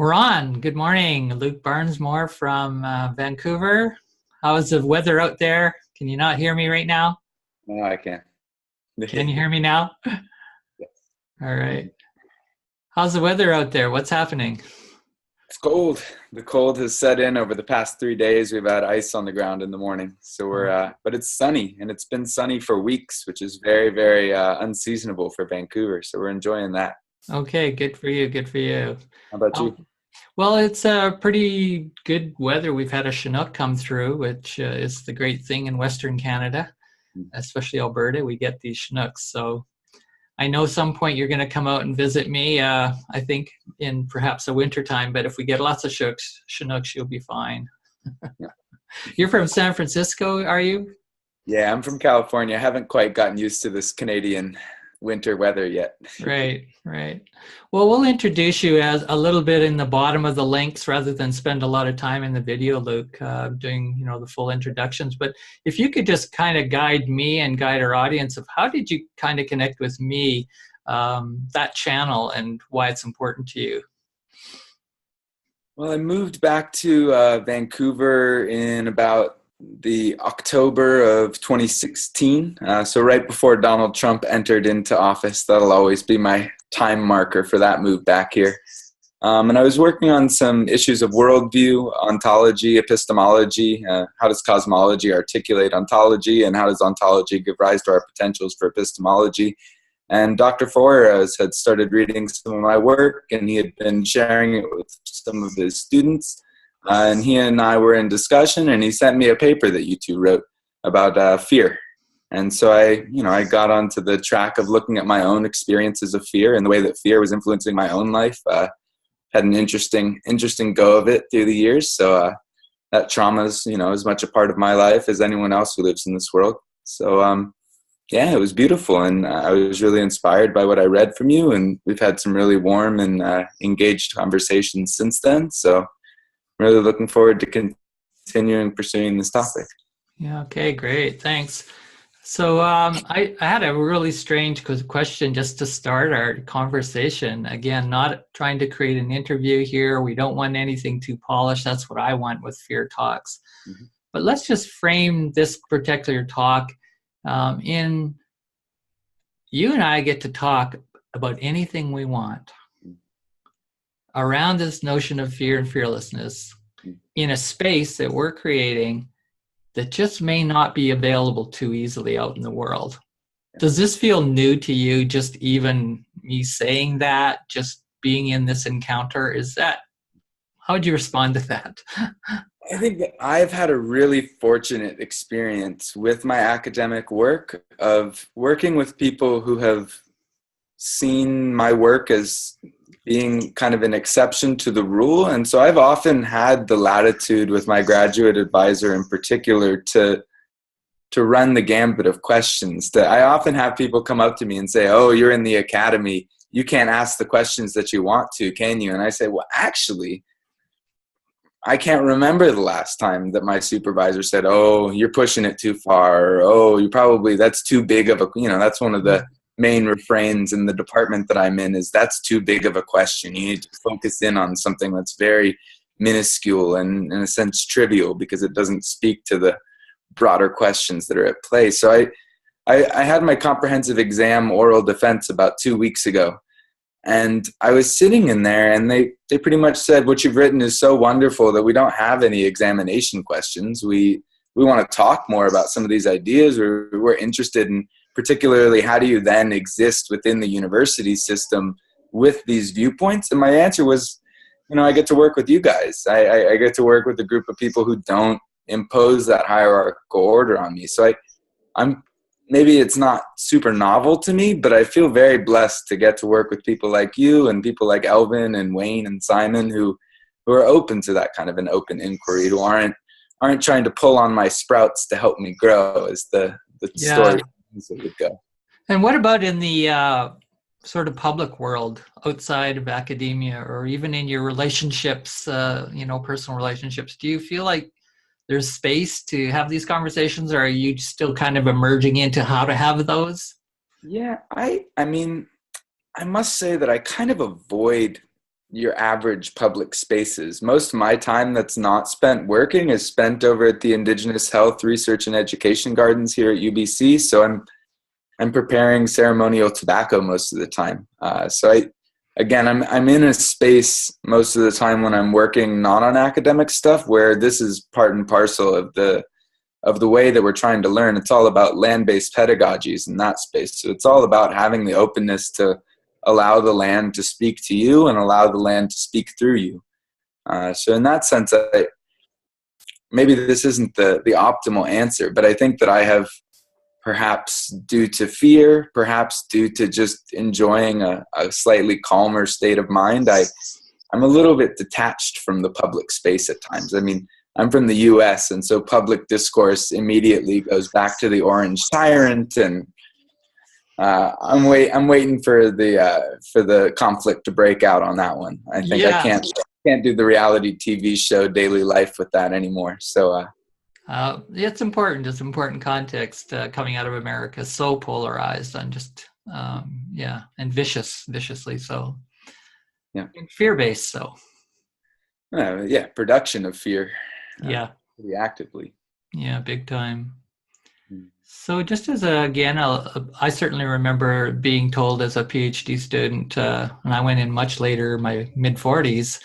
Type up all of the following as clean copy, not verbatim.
We're on. Good morning. Luke Barnesmoore from Vancouver. How is the weather out there? Can you not hear me right now? No, I can't. Can you hear me now? Yes. All right. How's the weather out there? What's happening? It's cold. The cold has set in over the past 3 days. We've had ice on the ground in the morning. So but it's sunny, and it's been sunny for weeks, which is very, very unseasonable for Vancouver. So we're enjoying that. Okay, good for you. Good for you. How about you? Well, it's pretty good weather. We've had a Chinook come through, which is the great thing in Western Canada, especially Alberta. We get these Chinooks. So I know some point you're going to come out and visit me, I think in perhaps a winter time, but if we get lots of Chinooks, you'll be fine. Yeah. You're from San Francisco, are you? Yeah, I'm from California. I haven't quite gotten used to this Canadian winter weather yet. Right. Well, we'll introduce you as a little bit in the bottom of the links rather than spend a lot of time in the video, Luke, doing the full introductions. But if you could just kind of guide me and guide our audience of how did you kind of connect with me, that channel, and why it's important to you. Well, I moved back to Vancouver in about the October of 2016. So right before Donald Trump entered into office. That'll always be my time marker for that move back here. And I was working on some issues of worldview, ontology, epistemology. How does cosmology articulate ontology, and how does ontology give rise to our potentials for epistemology? And Dr. Flores had started reading some of my work, and he had been sharing it with some of his students. And he and I were in discussion, and he sent me a paper that you two wrote about fear. And so I got onto the track of looking at my own experiences of fear and the way that fear was influencing my own life. Had an interesting go of it through the years. So that trauma is, as much a part of my life as anyone else who lives in this world. So yeah, it was beautiful, and I was really inspired by what I read from you, and we've had some really warm and engaged conversations since then. So I'm really looking forward to continuing pursuing this topic. Yeah, okay, great. Thanks. So I had a really strange question just to start our conversation. Again, not trying to create an interview here. We don't want anything too polished. That's what I want with Fear Talks. Mm-hmm. But let's just frame this particular talk in you and I get to talk about anything we want around this notion of fear and fearlessness in a space that we're creating that just may not be available too easily out in the world. Does this feel new to you, just even me saying that, just being in this encounter? How would you respond to that? I think that I've had a really fortunate experience with my academic work of working with people who have seen my work as being kind of an exception to the rule. And so I've often had the latitude with my graduate advisor in particular to run the gambit of questions. That I often have people come up to me and say, "Oh, you're in the academy. You can't ask the questions that you want to, can you?" And I say, "Well, actually, I can't remember the last time that my supervisor said, 'Oh, you're pushing it too far,' or 'Oh, that's too big of a,' that's one of the main refrains in the department that I'm in, is that's too big of a question. You need to focus in on something that's very minuscule and in a sense trivial, because it doesn't speak to the broader questions that are at play." So I had my comprehensive exam oral defense about 2 weeks ago, and I was sitting in there, and they pretty much said, "What you've written is so wonderful that we don't have any examination questions. We want to talk more about some of these ideas. We're interested in particularly how do you then exist within the university system with these viewpoints?" And my answer was, I get to work with you guys. I get to work with a group of people who don't impose that hierarchical order on me. So I'm maybe it's not super novel to me, but I feel very blessed to get to work with people like you and people like Elvin and Wayne and Simon who are open to that kind of an open inquiry, who aren't trying to pull on my sprouts to help me grow, is the story. Would go. And what about in the sort of public world outside of academia, or even in your relationships, personal relationships? Do you feel like there's space to have these conversations, or are you still kind of emerging into how to have those? Yeah, I mean, I must say that I kind of avoid your average public spaces. Most of my time that's not spent working is spent over at the Indigenous Health Research and Education Gardens here at UBC. So I'm preparing ceremonial tobacco most of the time. I'm in a space most of the time when I'm working not on academic stuff, where this is part and parcel of the way that we're trying to learn. It's all about land-based pedagogies in that space. So it's all about having the openness to allow the land to speak to you and allow the land to speak through you. So in that sense, maybe this isn't the optimal answer, but I think that I have, perhaps due to fear, perhaps due to just enjoying a slightly calmer state of mind, I'm a little bit detached from the public space at times. I mean, I'm from the US, and so public discourse immediately goes back to the orange tyrant, and I'm waiting for the conflict to break out on that one. I think I can't do the reality TV show daily life with that anymore. So it's important. It's important context coming out of America, so polarized on just and viciously so. Yeah, and fear-based. So production of fear. Pretty actively. Yeah, big time. So just as I certainly remember being told as a PhD student, and I went in much later, my mid-40s,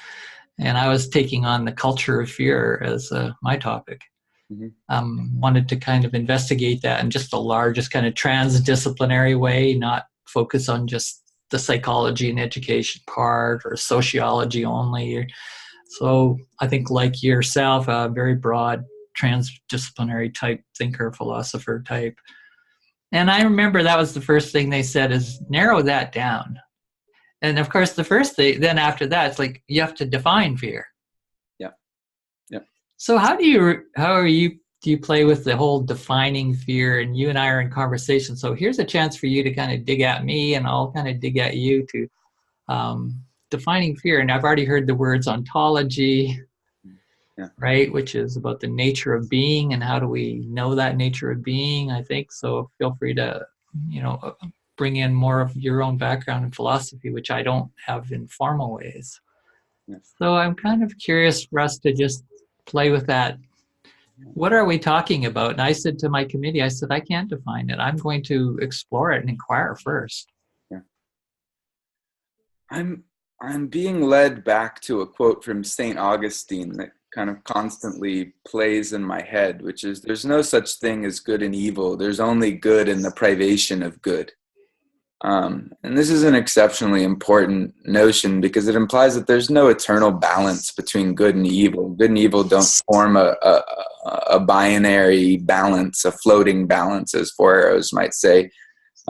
and I was taking on the culture of fear as my topic. Wanted to kind of investigate that in just the largest kind of transdisciplinary way, not focus on just the psychology and education part or sociology only. So I think, like yourself, a very broad transdisciplinary type thinker, philosopher type. And I remember that was the first thing they said is narrow that down. And of course, the first thing, then after that, it's like you have to define fear. Yeah. So how do you play with the whole defining fear? And you and I are in conversation. So here's a chance for you to kind of dig at me, and I'll kind of dig at you to defining fear. And I've already heard the words ontology, right, which is about the nature of being and how do we know that nature of being, I think. So feel free to, bring in more of your own background in philosophy, which I don't have in formal ways. Yes. So I'm kind of curious for us to just play with that. What are we talking about? And I said to my committee, I said, I can't define it. I'm going to explore it and inquire first. Yeah. I'm being led back to a quote from St. Augustine that kind of constantly plays in my head, which is, there's no such thing as good and evil. There's only good in the privation of good. And this is an exceptionally important notion because it implies that there's no eternal balance between good and evil. Good and evil don't form a binary balance, a floating balance, as Four Arrows might say.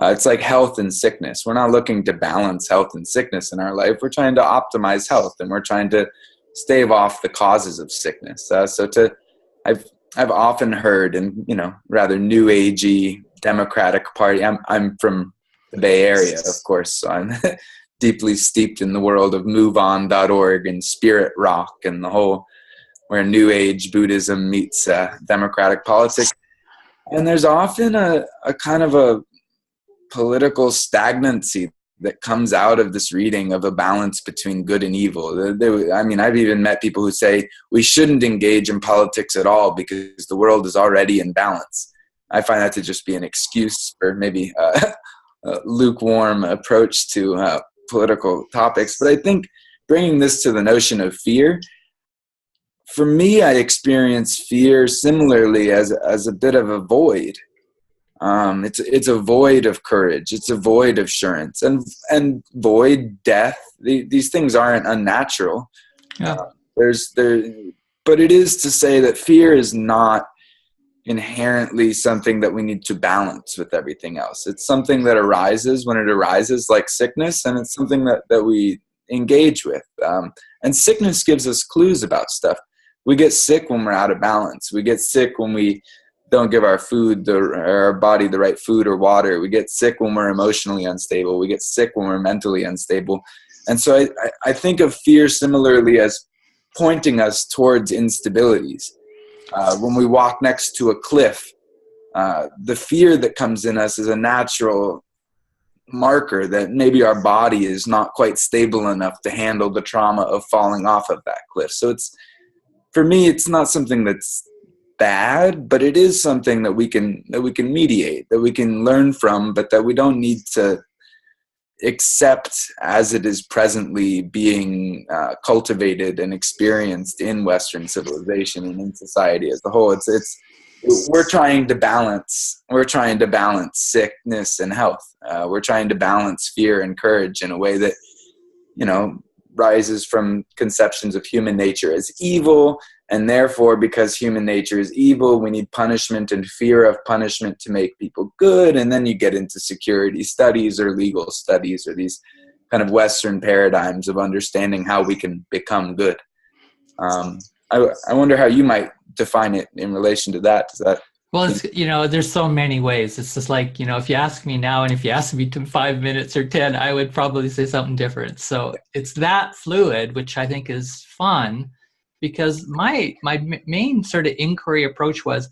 It's like health and sickness. We're not looking to balance health and sickness in our life. We're trying to optimize health, and we're trying to stave off the causes of sickness. I've often heard in rather new agey Democratic Party. I'm from the Bay Area, of course, so I'm deeply steeped in the world of MoveOn.org and Spirit Rock and the whole where New Age Buddhism meets democratic politics. And there's often a kind of a political stagnancy that comes out of this reading of a balance between good and evil. I've even met people who say we shouldn't engage in politics at all because the world is already in balance. I find that to just be an excuse for maybe a lukewarm approach to political topics. But I think bringing this to the notion of fear, for me, I experience fear similarly as a bit of a void. It's a void of courage. It's a void of assurance, and void, death. These things aren't unnatural. Yeah. But it is to say that fear is not inherently something that we need to balance with everything else. It's something that arises when it arises, like sickness, and it's something that we engage with. And sickness gives us clues about stuff. We get sick when we're out of balance. We get sick when we don't give our body the right food or water. We get sick when we're emotionally unstable. We get sick when we're mentally unstable. And so I think of fear similarly as pointing us towards instabilities. When we walk next to a cliff, the fear that comes in us is a natural marker that maybe our body is not quite stable enough to handle the trauma of falling off of that cliff. So it's, for me, it's not something that's bad, but it is something that we can mediate, that we can learn from, but that we don't need to accept as it is presently being cultivated and experienced in Western civilization and in society as a whole. We're trying to balance sickness and health. We're trying to balance fear and courage in a way that, rises from conceptions of human nature as evil, and therefore, because human nature is evil, we need punishment and fear of punishment to make people good. And then you get into security studies or legal studies or these kind of Western paradigms of understanding how we can become good. I wonder how you might define it in relation to that. Does that? Well, it's, there's so many ways. It's just like, if you ask me now and if you ask me in 5 minutes or 10, I would probably say something different. So it's that fluid, which I think is fun, because my main sort of inquiry approach was,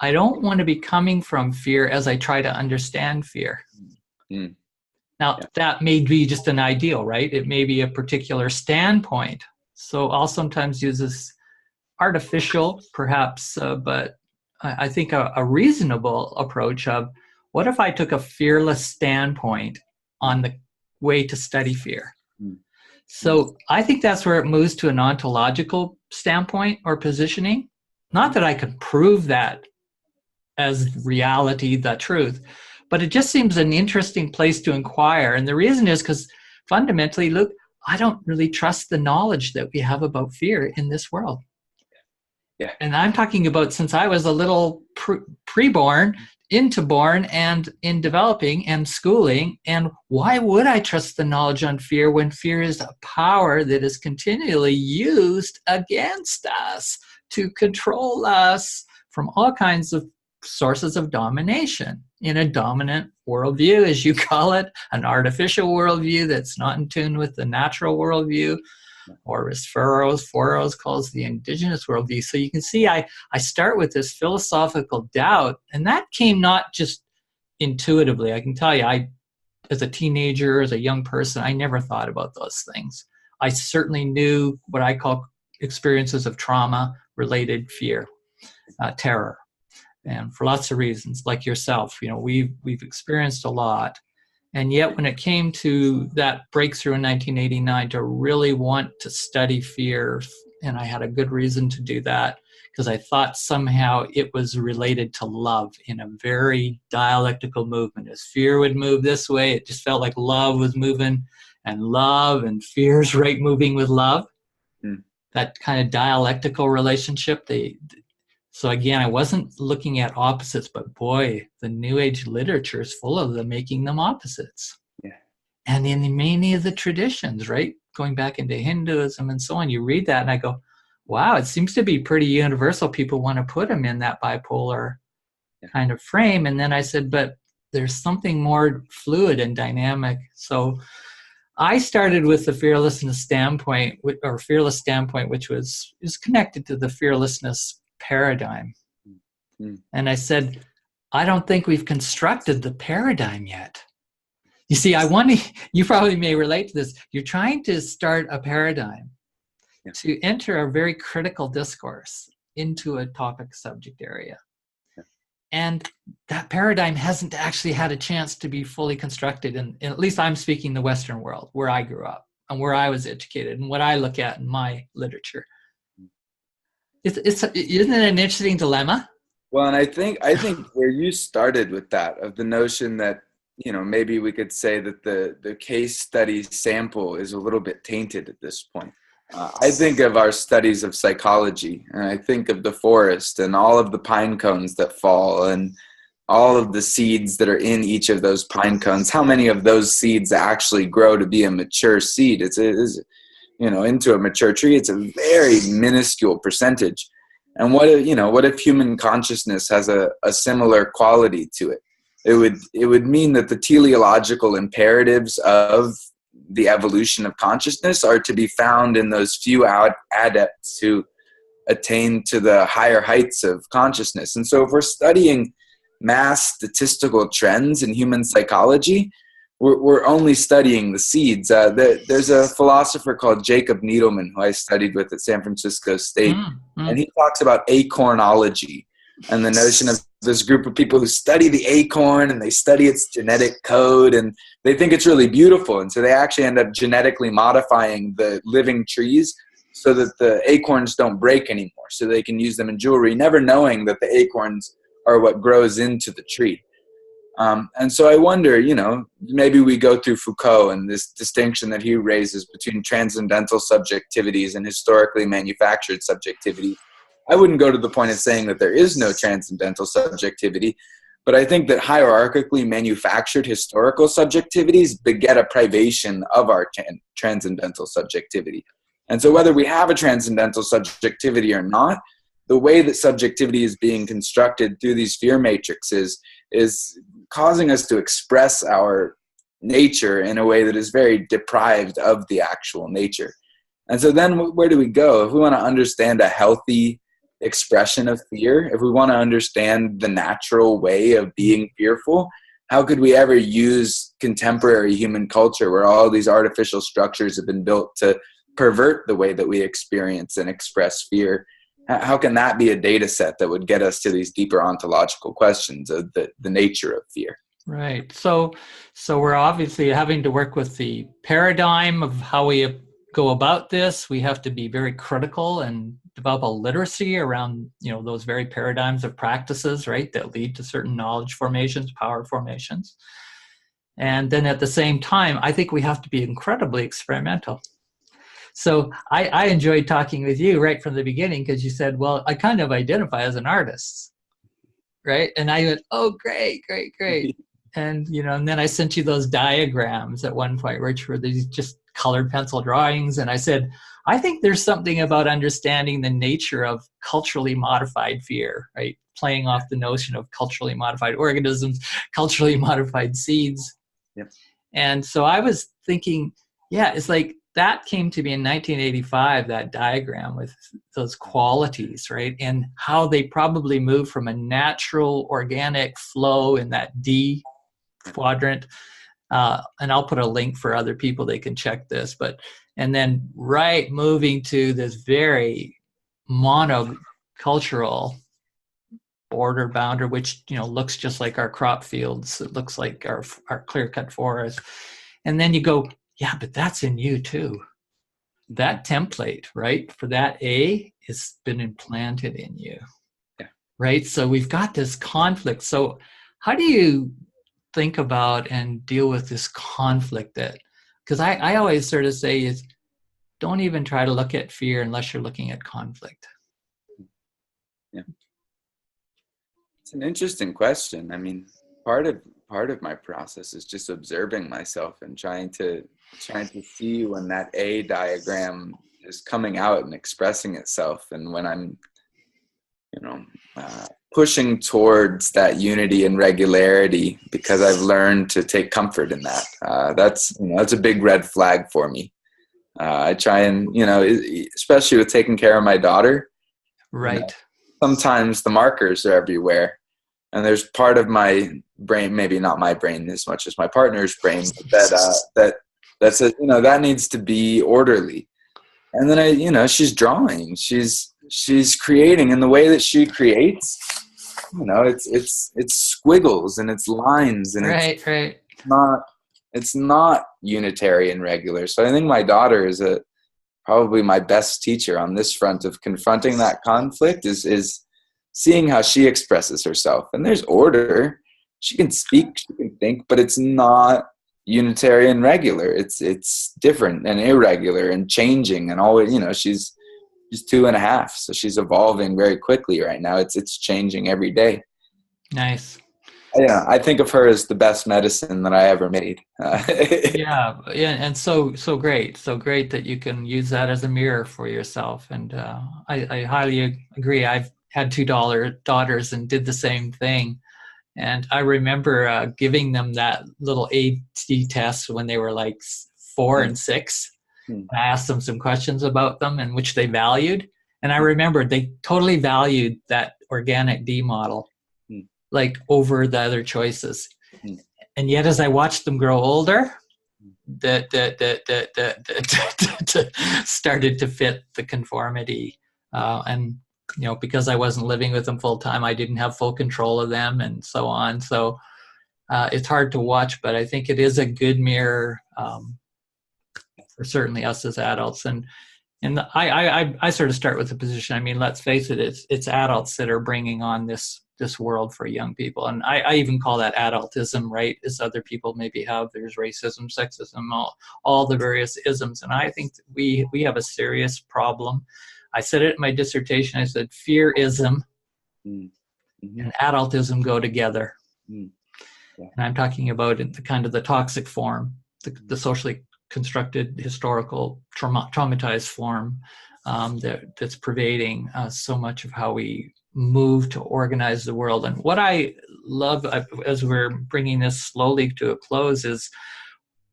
I don't want to be coming from fear as I try to understand fear. Mm. Now, that may be just an ideal, right? It may be a particular standpoint. So I'll sometimes use this artificial, perhaps, but I think a reasonable approach of, what if I took a fearless standpoint on the way to study fear? Mm. So I think that's where it moves to an ontological standpoint or positioning. Not that I could prove that as reality, the truth, but it just seems an interesting place to inquire. And the reason is because fundamentally, look, I don't really trust the knowledge that we have about fear in this world. Yeah. And I'm talking about since I was a little pre-born, into born, and in developing and schooling. And why would I trust the knowledge on fear when fear is a power that is continually used against us to control us from all kinds of sources of domination in a dominant worldview, as you call it, an artificial worldview that's not in tune with the natural worldview, or as Foros calls the indigenous worldview. So you can see I start with this philosophical doubt, and that came not just intuitively. I can tell you, as a teenager, as a young person, I never thought about those things. I certainly knew what I call experiences of trauma-related fear, terror. And for lots of reasons, like yourself, we've experienced a lot. And yet when it came to that breakthrough in 1989 to really want to study fear, and I had a good reason to do that, because I thought somehow it was related to love in a very dialectical movement. As fear would move this way, it just felt like love was moving, and love and fear's right moving with love. Mm. That kind of dialectical relationship, so again, I wasn't looking at opposites, but boy, the New Age literature is full of them making them opposites. Yeah. And in many of the traditions, right, going back into Hinduism and so on, you read that and I go, wow, it seems to be pretty universal. People want to put them in that bipolar kind of frame. And then I said, but there's something more fluid and dynamic. So I started with the fearless standpoint, which is connected to the fearlessness paradigm. Mm. And I said, I don't think we've constructed the paradigm yet. You see, you probably may relate to this. You're trying to start a paradigm to enter a very critical discourse into a topic subject area. Yeah. And that paradigm hasn't actually had a chance to be fully constructed. And at least I'm speaking the Western world, where I grew up and where I was educated and what I look at in my literature. Isn't it an interesting dilemma? Well, and I think where you started with that, of the notion that, maybe we could say that the case study sample is a little bit tainted at this point. I think of our studies of psychology, and I think of the forest and all of the pine cones that fall and all of the seeds that are in each of those pine cones. How many of those seeds actually grow to be a mature seed? It's into a mature tree. It's a very minuscule percentage. And what if human consciousness has a similar quality to it? It would mean that the teleological imperatives of the evolution of consciousness are to be found in those few adepts who attain to the higher heights of consciousness. And so if we're studying mass statistical trends in human psychology, we're only studying the seeds. There's a philosopher called Jacob Needleman who I studied with at San Francisco State, and he talks about acornology and the notion of this group of people who study the acorn and they study its genetic code and they think it's really beautiful. And so they actually end up genetically modifying the living trees so that the acorns don't break anymore, so they can use them in jewelry, never knowing that the acorns are what grows into the tree. And so I wonder, maybe we go through Foucault and this distinction that he raises between transcendental subjectivities and historically manufactured subjectivity. I wouldn't go to the point of saying that there is no transcendental subjectivity, but I think that hierarchically manufactured historical subjectivities beget a privation of our transcendental subjectivity. And so whether we have a transcendental subjectivity or not, the way that subjectivity is being constructed through these fear matrices is causing us to express our nature in a way that is very deprived of the actual nature. And so then where do we go? If we want to understand a healthy expression of fear, if we want to understand the natural way of being fearful, how could we ever use contemporary human culture where all these artificial structures have been built to pervert the way that we experience and express fear? How can that be a data set that would get us to these deeper ontological questions of the nature of fear? Right. So we're obviously having to work with the paradigm of how we go about this. We have to be very critical and develop a literacy around, those very paradigms of practices, right, that lead to certain knowledge formations, power formations. And then at the same time, I think we have to be incredibly experimental. So I enjoyed talking with you right from the beginning because you said, well, I kind of identify as an artist, right? And I went, oh, great. And, and then I sent you those diagrams at one point, which were these just colored pencil drawings. And I said, I think there's something about understanding the nature of culturally modified fear, right? Playing off the notion of culturally modified organisms, culturally modified seeds. Yep. And so I was thinking, yeah, it's like that came to me in 1985, that diagram with those qualities, right? And how they probably move from a natural organic flow in that D quadrant. And I'll put a link for other people, they can check this, and then moving to this very monocultural border boundary, which, looks just like our crop fields. It looks like our clear-cut forest. And then you go, yeah, but that's in you too. That template, right, for that A has been implanted in you. Yeah. Right? So we've got this conflict. So how do you think about and deal with this conflict because I always sort of say is don't even try to look at fear unless you're looking at conflict. Yeah. It's an interesting question. I mean, part of my process is just observing myself and trying to see when that A diagram is coming out and expressing itself, and when I'm pushing towards that unity and regularity because I've learned to take comfort in that. That's a big red flag for me. I try and, especially with taking care of my daughter. Right. Sometimes the markers are everywhere. And there's part of my brain, maybe not my brain as much as my partner's brain, that says, that needs to be orderly. And then she's drawing, she's creating, and the way that she creates, it's squiggles and it's lines and right. It's not unitary and regular. So I think my daughter is probably my best teacher on this front of confronting that conflict is seeing how she expresses herself. And there's order. She can speak, she can think, but it's not unitary and regular. It's different and irregular and changing and always, she's 2.5, so she's evolving very quickly right now. It's changing every day. Nice. Yeah, I think of her as the best medicine that I ever made. Yeah, and so great that you can use that as a mirror for yourself. And I highly agree. I've had 2 daughters and did the same thing. And I remember giving them that little A-D test when they were like 4 and 6. I asked them some questions about them and which they valued. And I remember they totally valued that organic D model, like over the other choices. And yet, as I watched them grow older, that started to fit the conformity. And, because I wasn't living with them full time, I didn't have full control of them and so on. So it's hard to watch, but I think it is a good mirror for certainly us as adults. And I sort of start with the position. I mean, let's face it, it's adults that are bringing on this world for young people. And I even call that adultism, right? As other people maybe have, there's racism, sexism, all the various isms. And I think we have a serious problem. I said it in my dissertation. I said fearism Mm-hmm. and adultism go together. Mm. Yeah. And I'm talking about the kind of the toxic form, the socially constructed, historical, traumatized form that's pervading so much of how we move to organize the world. And what I love, as we're bringing this slowly to a close, is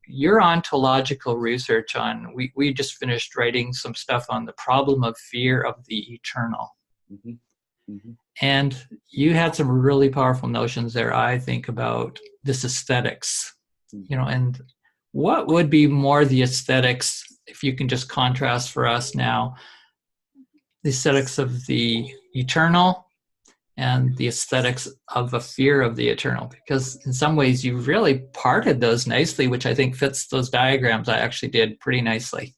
your ontological research on, we just finished writing some stuff on the problem of fear of the eternal. Mm-hmm. Mm-hmm. And you had some really powerful notions there, I think, about this aesthetics, and what would be more the aesthetics, if you can just contrast for us now, the aesthetics of the eternal and the aesthetics of a fear of the eternal? Because in some ways you really parted those nicely, which I think fits those diagrams I actually did pretty nicely.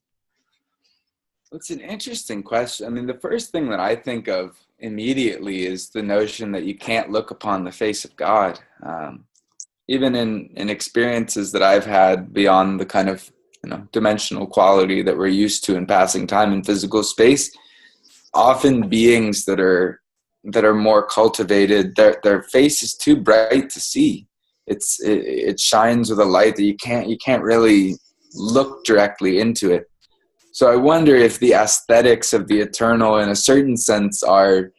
It's an interesting question. I mean, the first thing that I think of immediately is the notion that you can't look upon the face of God. Even in experiences that I've had beyond the kind of dimensional quality that we're used to in passing time in physical space, often beings that are more cultivated, their face is too bright to see. It shines with a light that you can't really look directly into it. So I wonder if the aesthetics of the eternal, in a certain sense, are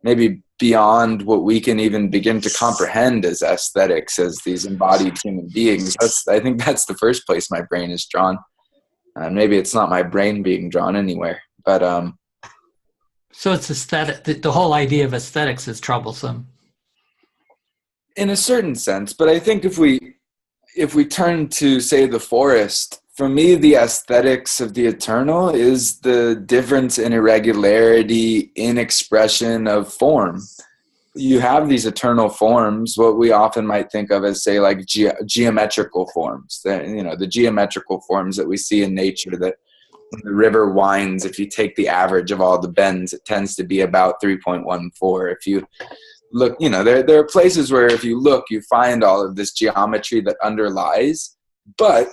maybe beyond what we can even begin to comprehend as aesthetics, as these embodied human beings. I think that's the first place my brain is drawn. Maybe it's not my brain being drawn anywhere, but so it's aesthetic. The whole idea of aesthetics is troublesome, in a certain sense. But I think if we turn to, say, the forest, for me, the aesthetics of the eternal is the difference in irregularity in expression of form. You have these eternal forms, what we often might think of as, say, like geometrical forms. The geometrical forms that we see in nature, that when the river winds, if you take the average of all the bends, it tends to be about 3.14. If you look, there are places where if you look, you find all of this geometry that underlies, but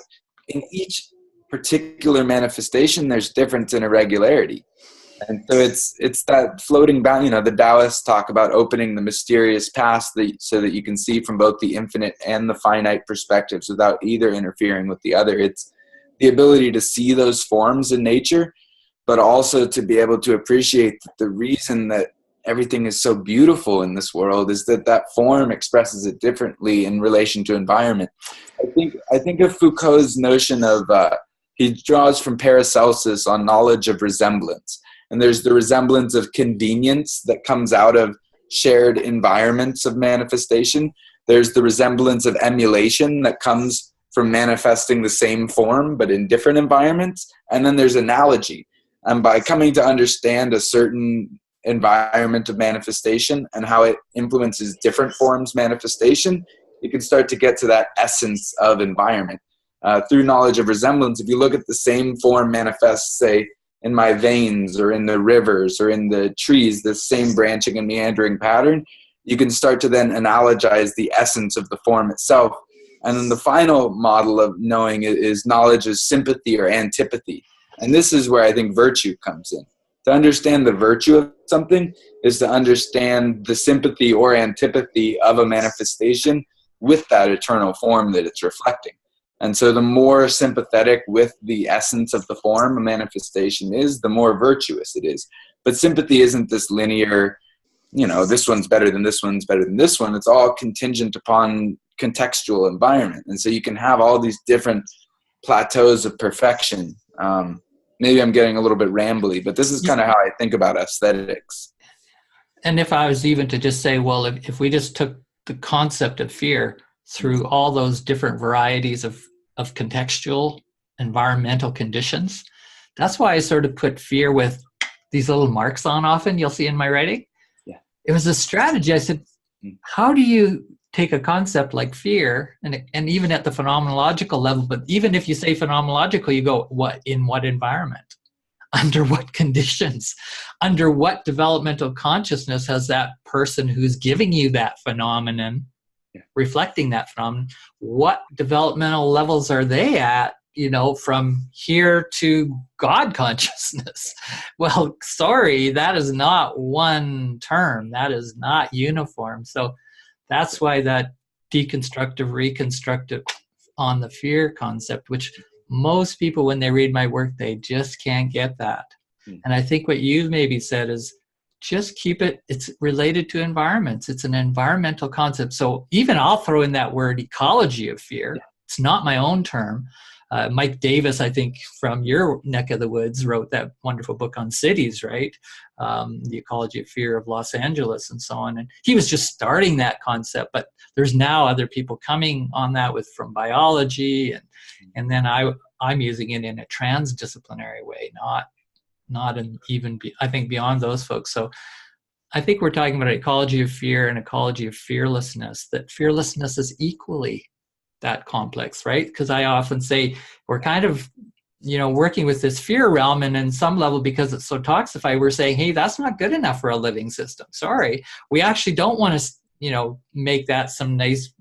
in each particular manifestation, there's difference in irregularity. And so it's that floating bound, the Taoists talk about opening the mysterious past so that you can see from both the infinite and the finite perspectives without either interfering with the other. It's the ability to see those forms in nature, but also to be able to appreciate that the reason that everything is so beautiful in this world is that form expresses it differently in relation to environment. I think of Foucault's notion of, he draws from Paracelsus on knowledge of resemblance. And there's the resemblance of convenience that comes out of shared environments of manifestation. There's the resemblance of emulation that comes from manifesting the same form but in different environments. And then there's analogy. And by coming to understand a certain environment of manifestation and how it influences different forms manifestation, you can start to get to that essence of environment. Through knowledge of resemblance, if you look at the same form manifest, say, in my veins or in the rivers or in the trees, the same branching and meandering pattern, you can start to then analogize the essence of the form itself. And then the final model of knowing is knowledge of sympathy or antipathy. And this is where I think virtue comes in. To understand the virtue of something is to understand the sympathy or antipathy of a manifestation with that eternal form that it's reflecting. And so the more sympathetic with the essence of the form a manifestation is, the more virtuous it is. But sympathy isn't this linear, this one's better than this one's better than this one. It's all contingent upon contextual environment. And so you can have all these different plateaus of perfection. Maybe I'm getting a little bit rambly, but this is kind of how I think about aesthetics. And if I was even to just say, well, if we just took the concept of fear, through all those different varieties of contextual environmental conditions. That's why I sort of put fear with these little marks on often, you'll see in my writing. Yeah. It was a strategy. I said, how do you take a concept like fear, and even at the phenomenological level, but even if you say phenomenological, you go, in what environment? Under what conditions? Under what developmental consciousness has that person who's giving you that phenomenon, reflecting that phenomenon, what developmental levels are they at, from here to God consciousness? Well, sorry, that is not one term. That is not uniform. So that's why that deconstructive, reconstructive on the fear concept, which most people, when they read my work, they just can't get that. And I think what you've maybe said is just keep it, it's related to environments. It's an environmental concept. So even I'll throw in that word ecology of fear. It's not my own term. Mike Davis, I think, from your neck of the woods, wrote that wonderful book on cities, right? The Ecology of Fear of Los Angeles and so on. And he was just starting that concept, but there's now other people coming on that from biology, and then I'm using it in a transdisciplinary way, not in even, I think, beyond those folks. So I think we're talking about ecology of fear and ecology of fearlessness, that fearlessness is equally that complex, right? Because I often say we're kind of, working with this fear realm, and in some level, because it's so toxified, we're saying, hey, that's not good enough for a living system. Sorry. We actually don't want to, make that some nice,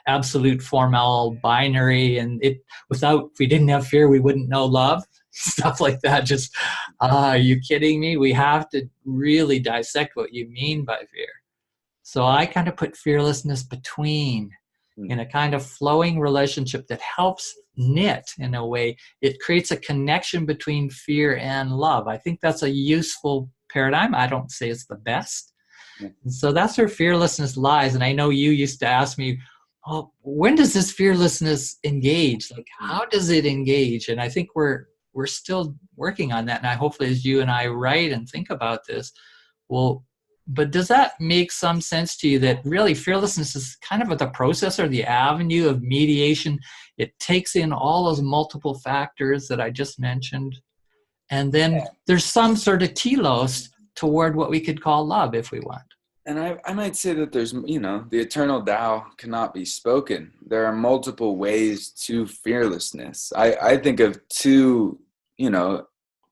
absolute formal binary, and if we didn't have fear, we wouldn't know love. Stuff like that. Just, are you kidding me? We have to really dissect what you mean by fear. So I kind of put fearlessness between, in a kind of flowing relationship that helps knit in a way. It creates a connection between fear and love. I think that's a useful paradigm. I don't say it's the best. And so that's where fearlessness lies. And I know you used to ask me, oh, when does this fearlessness engage? Like, how does it engage? And I think we're still working on that. And hopefully, as you and I write and think about this, but does that make some sense to you, that really fearlessness is kind of the process or the avenue of mediation? It takes in all those multiple factors that I just mentioned. And then there's some sort of telos toward what we could call love, if we want. And I might say that there's, the eternal Tao cannot be spoken. There are multiple ways to fearlessness. I think of two,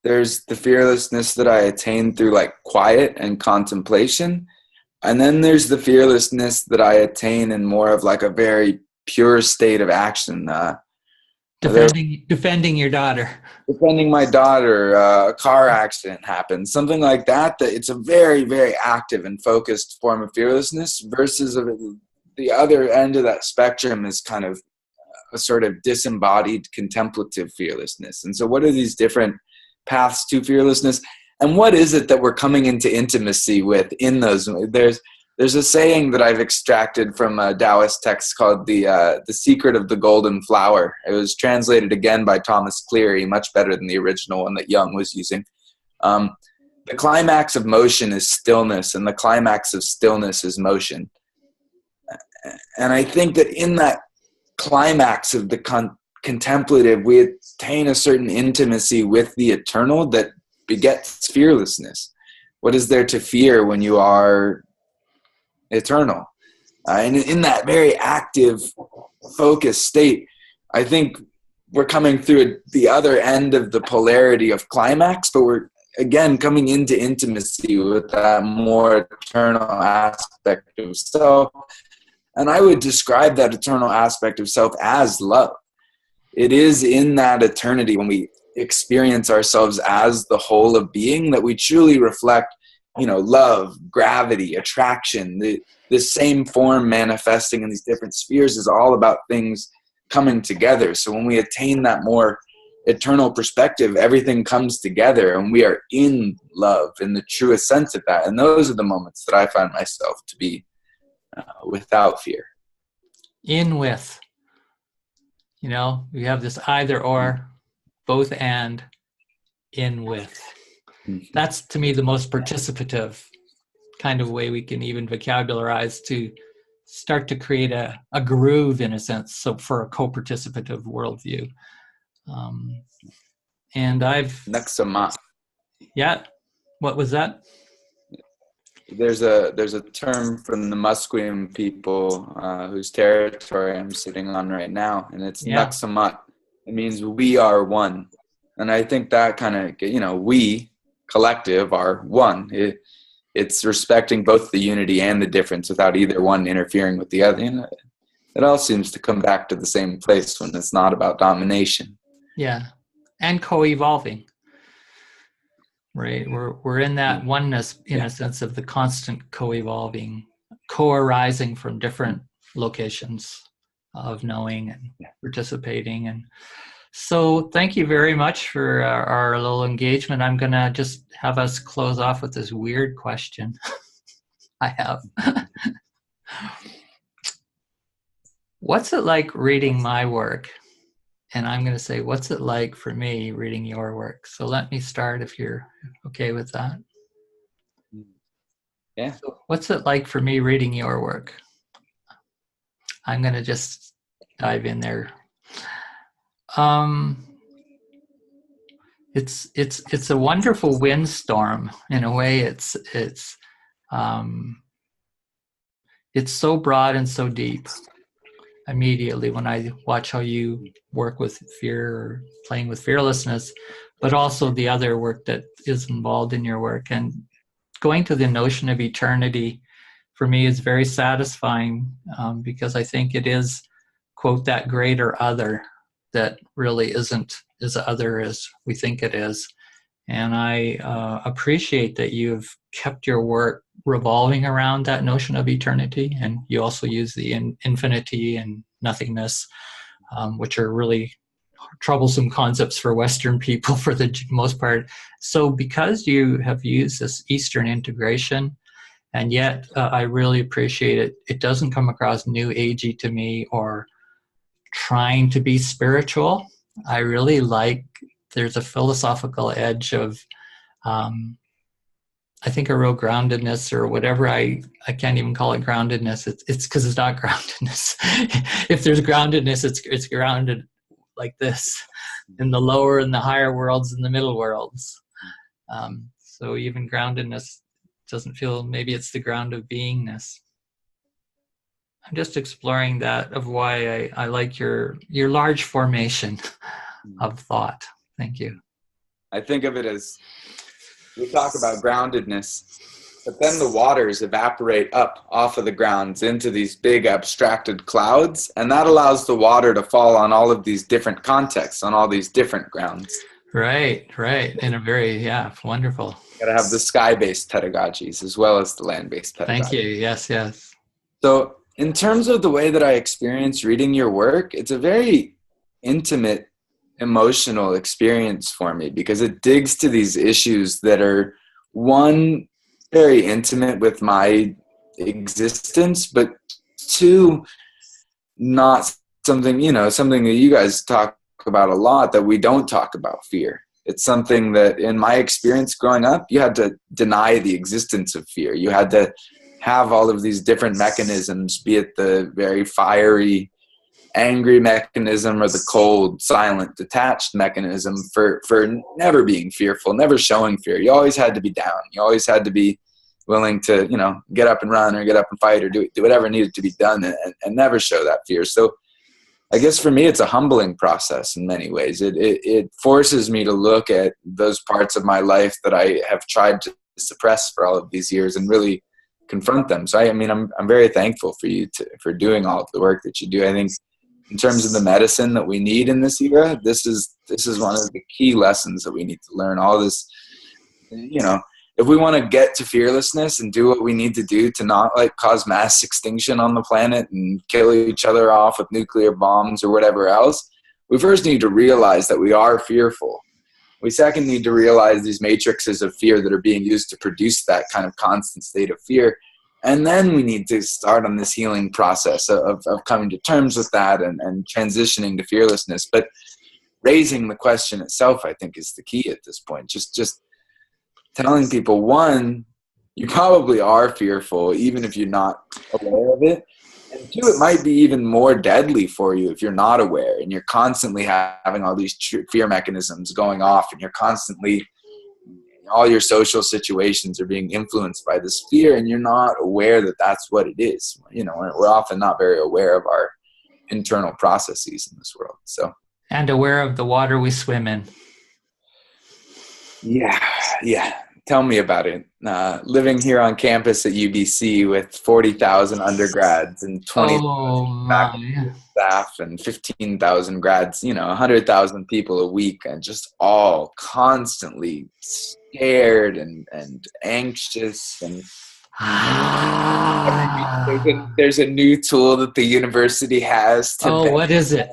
there's the fearlessness that I attain through like quiet and contemplation. And then there's the fearlessness that I attain in more of like a very pure state of action. Defending your daughter. Defending my daughter, a car accident happens, something like that, that it's a very, very active and focused form of fearlessness, versus the other end of that spectrum is kind of a sort of disembodied contemplative fearlessness. And so what are these different paths to fearlessness, and what is it that we're coming into intimacy with in those? There's a saying that I've extracted from a Taoist text called the Secret of the Golden Flower. It was translated again by Thomas Cleary, much better than the original one that Jung was using. The climax of motion is stillness, and the climax of stillness is motion. And I think that in that climax of the contemplative, we attain a certain intimacy with the eternal that begets fearlessness. What is there to fear when you are eternal? And in that very active, focused state, I think we're coming through the other end of the polarity of climax, but we're again coming into intimacy with that more eternal aspect of self. And I would describe that eternal aspect of self as love. It is in that eternity, when we experience ourselves as the whole of being, that we truly reflect, love, gravity, attraction. This same form manifesting in these different spheres is all about things coming together. So when we attain that more eternal perspective, everything comes together, and we are in love in the truest sense of that. And those are the moments that I find myself to be without fear. In with. We have this either or, both and, in with. That's, to me, the most participative kind of way we can even vocabularize to start to create a groove, in a sense, so for a co-participative worldview. And Naksama. Yeah, what was that? There's a term from the Musqueam people whose territory I'm sitting on right now, and it's Yeah. Naksamat. It means we are one. And I think that kind of, we, collective, are one. It's respecting both the unity and the difference without either one interfering with the other. It all seems to come back to the same place when it's not about domination. Yeah, and co-evolving. Right, we're in that oneness, in a sense, of the constant co-evolving, co-arising from different locations of knowing and participating. And so thank you very much for our little engagement. I'm going to just have us close off with this weird question I have. What's it like reading my work? And I'm going to say, what's it like for me reading your work? So let me start if you're okay with that. Yeah. So what's it like for me reading your work? I'm going to just dive in there. It's a wonderful windstorm. In a way, it's so broad and so deep. Immediately when I watch how you work with fear or playing with fearlessness, but also the other work that is involved in your work. And going to the notion of eternity for me is very satisfying, because I think it is, quote, that greater other that really isn't as other as we think it is. And I appreciate that you've kept your work revolving around that notion of eternity, and you also use the infinity and nothingness, which are really troublesome concepts for Western people for the most part. So because you have used this Eastern integration, and yet I really appreciate it, it doesn't come across new agey to me or trying to be spiritual. I really like, there's a philosophical edge of, I think, a real groundedness, or whatever. I can't even call it groundedness. It's because it's not groundedness. If there's groundedness, it's grounded like this, in the lower and the higher worlds and the middle worlds. So even groundedness doesn't feel, maybe it's the ground of beingness. I'm just exploring that, of why I like your large formation of thought. Thank you. I think of it as, we talk about groundedness, but then the waters evaporate up off of the grounds into these big abstracted clouds, and that allows the water to fall on all of these different contexts, on all these different grounds. Right. In a very, wonderful. You gotta have the sky-based pedagogies as well as the land-based pedagogies. Thank you. Yes. So in terms of the way that I experience reading your work, it's a very intimate, emotional experience for me, because it digs to these issues that are, one, very intimate with my existence, but two, not something, something that you guys talk about a lot that we don't talk about, fear. It's something that, in my experience growing up, you had to deny the existence of fear. You had to have all of these different mechanisms, be it the very fiery, angry mechanism or the cold, silent, detached mechanism for never being fearful, never showing fear. You always had to be down. You always had to be willing to, get up and run, or get up and fight, or do whatever needed to be done, and never show that fear. So I guess for me, it's a humbling process in many ways. It forces me to look at those parts of my life that I have tried to suppress for all of these years and really confront them. So I'm very thankful for you for doing all of the work that you do. I think in terms of the medicine that we need in this era, this is one of the key lessons that we need to learn. All this, if we want to get to fearlessness and do what we need to do to not cause mass extinction on the planet and kill each other off with nuclear bombs or whatever else, we first need to realize that we are fearful. We second need to realize these matrices of fear that are being used to produce that kind of constant state of fear. And then we need to start on this healing process of coming to terms with that and transitioning to fearlessness. But raising the question itself, I think, is the key at this point. Just telling people, one, you probably are fearful, even if you're not aware of it. And two, it might be even more deadly for you if you're not aware and you're constantly having all these fear mechanisms going off, and you're constantly, all your social situations are being influenced by this fear, and you're not aware that that's what it is. You know, we're often not very aware of our internal processes in this world. So, and aware of the water we swim in. Yeah. Tell me about it. Living here on campus at UBC with 40,000 undergrads and 20,000 faculty staff and 15,000 grads, 100,000 people a week, and just all constantly scared and anxious. And there's a new tool that the university has to what is it?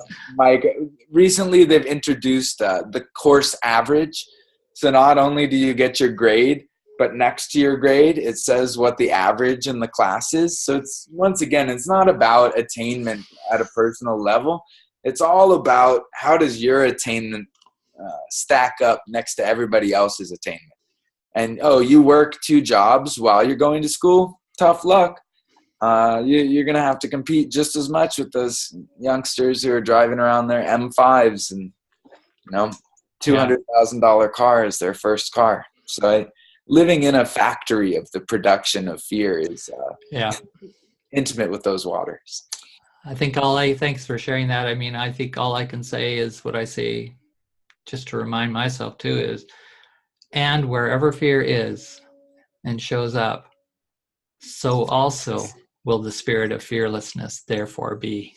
Recently they've introduced the course average. So not only do you get your grade, but next to your grade, it says what the average in the class is. So it's, once again, it's not about attainment at a personal level. It's all about how does your attainment stack up next to everybody else's attainment. And, you work 2 jobs while you're going to school? Tough luck. You're going to have to compete just as much with those youngsters who are driving around their M5s and, $200,000 car is their first car. So living in a factory of the production of fear is intimate with those waters. Thanks for sharing that. I mean, I think all I can say is what I say just to remind myself too is, and wherever fear is and shows up, so also will the spirit of fearlessness therefore be.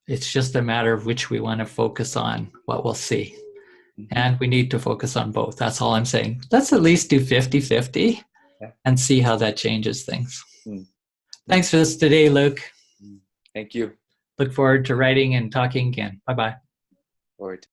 It's just a matter of which we want to focus on, what we'll see. And we need to focus on both. That's all I'm saying. Let's at least do 50-50 and see how that changes things. Thanks for this today, Luke. Thank you. Look forward to writing and talking again. Bye-bye. Forward.